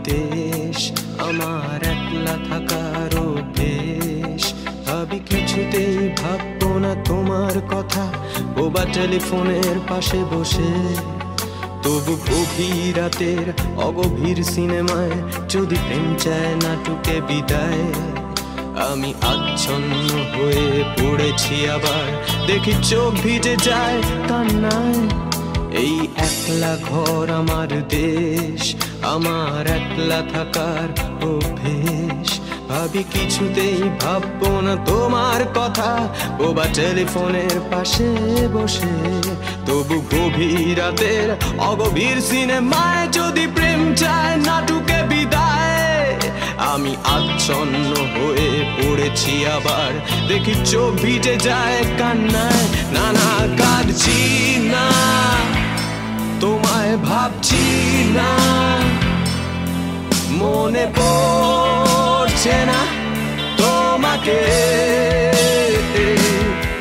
দেশ, আমার একলা থাকার অভ্যেস। ভাবি কিছুতেই ভাববো না তোমার কথা, বোবা টেলিফোনের পাশে বসে। তবু গভীর রাতের অগভীর সিনেমায় যদি প্রেম চায় নাটকে বিদায়। আমি আচ্ছন্ন হয়ে পড়েছি আবার, দেখি চোখ ভিজে যায় কান্নায়। এই একলা ঘর আমার দেশ, আমার একলা থাকার অভ্যেস। ভাবি কিছুতেই ভাববো না তোমার কথা, বোবা টেলিফোনের পাশে বসে। তবু গভীর রাতের অগভীর সিনেমায় যদি প্রেম চায় নাটকে বিদায়। আমি আচ্ছন্ন হয়ে পড়েছি আবার, দেখি চোখ ভিজে যায় কান্নায়। না না কাঁদছি না, তোমায় ভাবছি না, মনে পড়ছে না তোমাকে।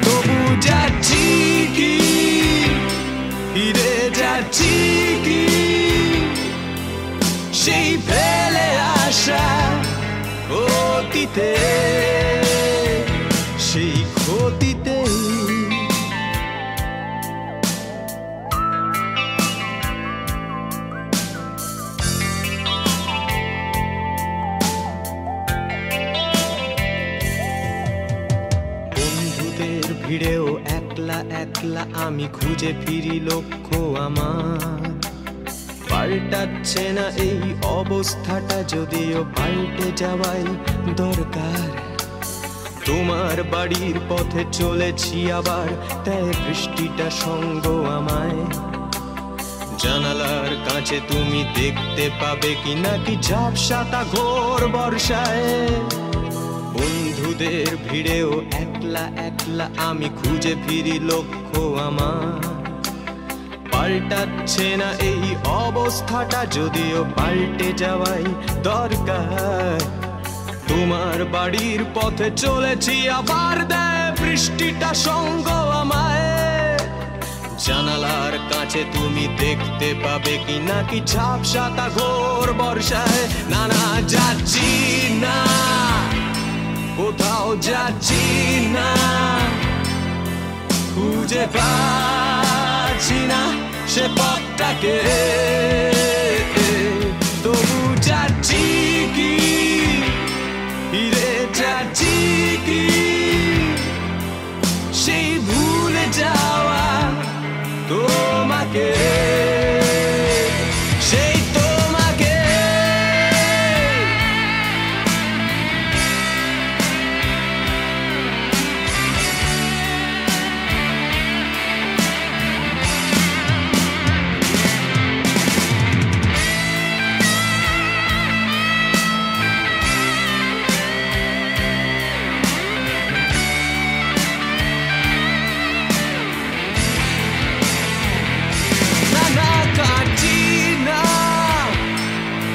তবু যাচ্ছি কি, ফিরে যাচ্ছি কি সেই ফেলে আসা অতীতে, সেই ক্ষতিতে। বন্ধুদের ভিড়েও একলা একলা আমি খুঁজে ফিরি লক্ষ্য আমার। পাল্টাচ্ছে না এই অবস্থাটা, যদিও পাল্টে যাওয়াই দরকার। তোমার বাড়ির পথে চলেছি আবার, তাই বৃষ্টিটা সঙ্গ আমায়। জানালার কাছে তুমি দেখতে পাবে কি নাকি ঝাপসাটা ঘোর বর্ষায়। বন্ধুদের ভিড়েও একলা একলা আমি খুঁজে ফিরি লক্ষ্য আমার। পাল্টাচ্ছে না এই অবস্থাটা, যদিও পাল্টে যাওয়াই দরকার। তোমার বাড়ির পথে চলেছি আবার, দেয় বৃষ্টিটা সঙ্গ আমায়। জানালার কাছে তুমি দেখতে পাবে কি নাকি ঝাপসাটা ঘোর বর্ষায়। না না যাচ্ছি না, কোথাও যাচ্ছি না, খুঁজে পাচ্ছি না সে পথটাকে। তবু যাচ্ছি কি, ফিরে যাচ্ছি কি সেই ভুলে যাওয়া তোমাকে, সেই তোমাকে।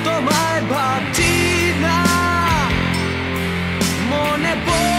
তোমায় ভাবছি না, মনে পড়ে